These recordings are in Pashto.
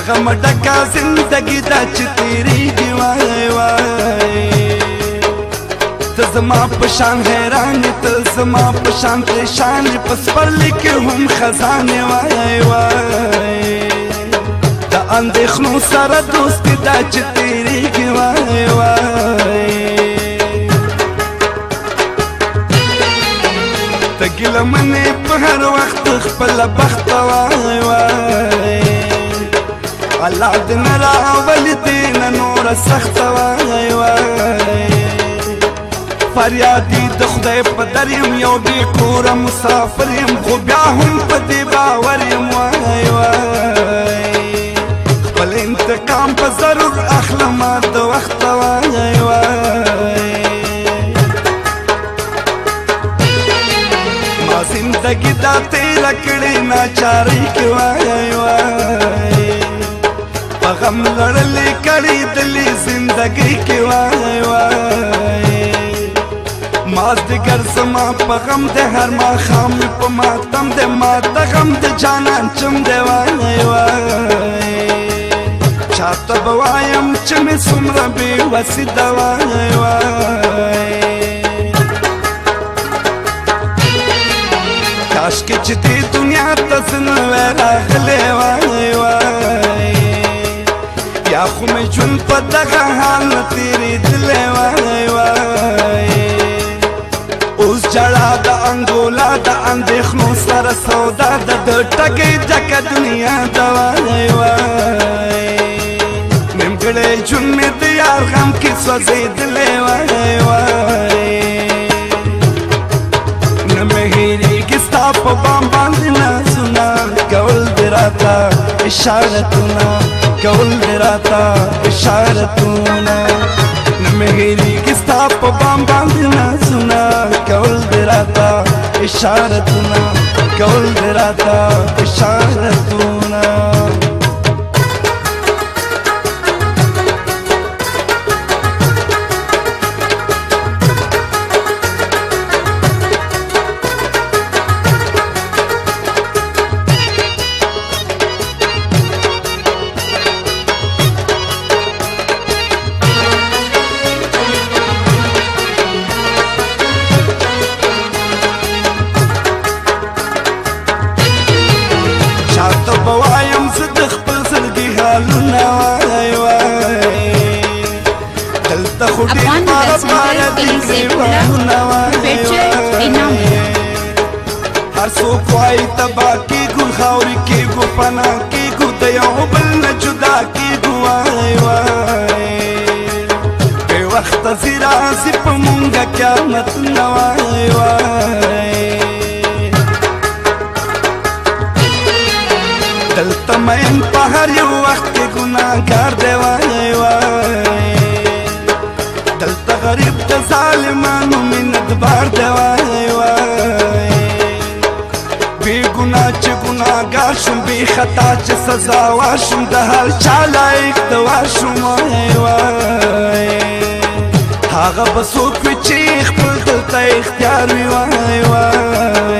غم ډکه زندګي دا چې تیریږي وای وای ته زما په شان حیران ته زما په شان پریشان په سپرلي کې هم خزانې وای وای د اندېښنو سره دوستي دا چې تیریږي وای وای ته ګیله منې په هر وخت خپله بخته وای وای الله دې نه راولي دې نه نوره سخته وای وای فریادي د خدای په در یم یو بې کوره مسافر یم خو بیا هم په دې باور یم وای وای خپل انتقام په ضرور اخلمه د وخته وای وای ما زندګي دا تیره کړې ناچارۍ کې وای وای په غم لړلې کړې دلې زندګۍ کې وای وای مازدیګر زما په غم د هر ماښام په ماتم د ما د غم د جانان چم دی وای وای چاته به وایم چې مې څومره بېوسي ده وای وای کاشکې چې دې دنیا ته زه نه وای راغلی وای وای یا خو مې ژوند په دغه حال نه تېرېدلی وای وای اوس جړا د انګولا د اندېښنو سره سودا ده د ټګۍ ډکه دنیا ده وای وای نیمګړی ژوند مې د یار غم کې سوځېدلی وای وای نه مې هېرېږي ستا په بام باندې نازونه کول دې راته اشارتونه کول دې راته اشارتونه نه مې هېرېږي ستا په بام باندې نازونه کول دې راته اشارتونه کول دې راته اشارتونه بوایم زه د خپل زړګي حالونه وای وای دلته خو ډېر پاره پاره دي ګریوانونه وای وای هر څوک وایي تباه کېږو خاورې کېږو پناه کېږو د یو بل نه جدا کېږو وای وای بې وخته ځي راځي په مونږه قیامتونه وای وای دلته مین په هر یو وخت کې ګناهګار دی وای وای دلته غریب د ظالمانو منتبار دی وای وای بې ګناه چې ګناهګار شوم بې خطا چې سزاوار شوم د هر چا لایق د وار شوم وای وای هغه به څوک وي چې خپل دلته اختیار وي وای وای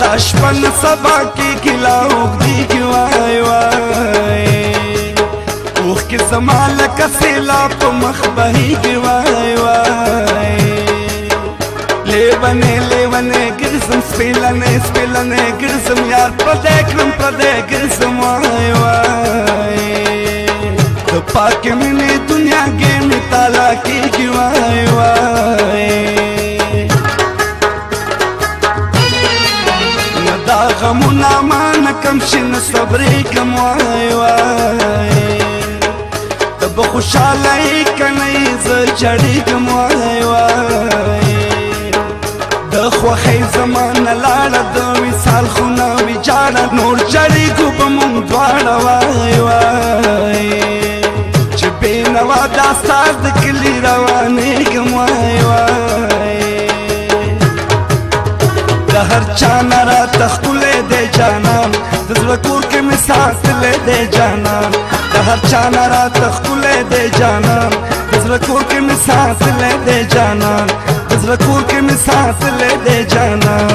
دا شپه نه سبا کېږي لا اوږدېږي وای وای اوښکې زما لکه سیلاب په مخ بهېږي وای وای لیونې لیونې ګرځم سپېلنې سپېلنې ګرځم یار پردی کړم پردی ګرځم وای وای د پاکې مینې دنیا کې مې تالا کېږي وای وای دا غمونه ما نه کم شي نه صبرېږم وای وای ته به خوشحاله یې که نه یې زه جړېږم وای وای د خوښۍ زما نه لاړه د وصال خونه ویجاړه نور جړېږو به مونږ دواړه وای وای چې بېنوا دا ستا د کلي روانېږم وای وای د هر چا نه راته ښکلی دی جانان د زړه کور کې مې ساتلی دی جانان د هر چا نه راته ښکلی دی جانان د زړه کور کې مې ساتلی دی جانان د زړه کور کې مې ساتلی دی جانان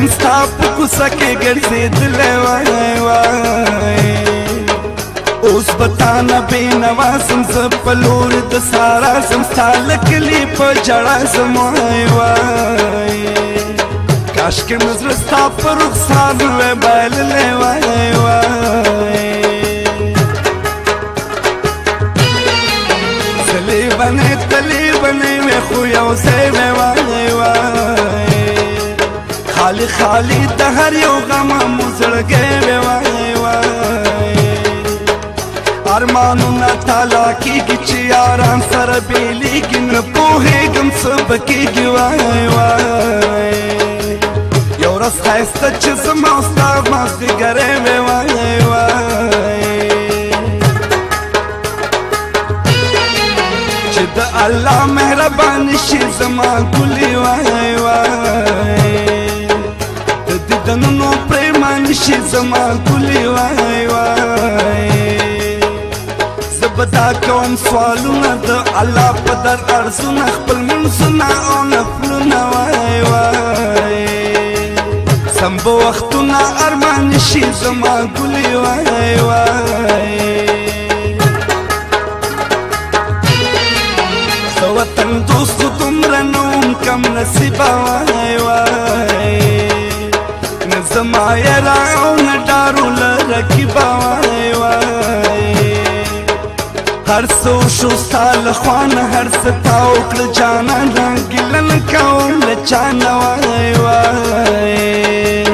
یم ستا په کوڅه کې ګرځېدلی وای وای اوس به تا نه بېنوا سم زه په لور د سارا سم ستا له کلي په ژړا سم وای وای کاشکې مې زړه ستا په رخسار وی بایللی وای وای ځلې بنې تلې بنې مې خو یو ځای مې وای وای خالی خالی د هر یو غمه مو زړګی مې وای وای ارمانونه تالا کېږي چې یاران سره بېلېږي نه پوهېږم څه به کېږي وای وای یو ورځ ښایسته چې زما او ستا مازدیګری مې وای وای چې د الله مهرباني شي زما ګلې وای وای د دیدنونو پرېماني شي زما ګلې وای وای زه به دا کوم سوالونه د الله په در ارزونه خپل منځونه او نفلونه وای وای سم به وختونه ارماني شي زما ګلې وای وای زه وطن دوست خو دومره نه وم کم نصیبه وای وای نه زما یاره او نه ډارو له رقیبه وای وای هر څه وشو ستا له خوا نه هر څه تا وکړه جانانه ګیله نه کوم له چا نه وای وای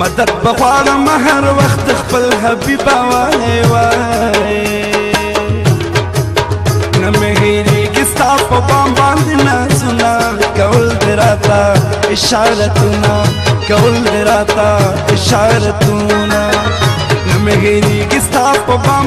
مدد به غواړم هر وخت خپل حبیبه وای وای نه مې هېرېږي ستا په بام باندې نازونه کول دې راته اشارتونه کول دې راته اشارتونه نه مې هېرېږي ستا په بام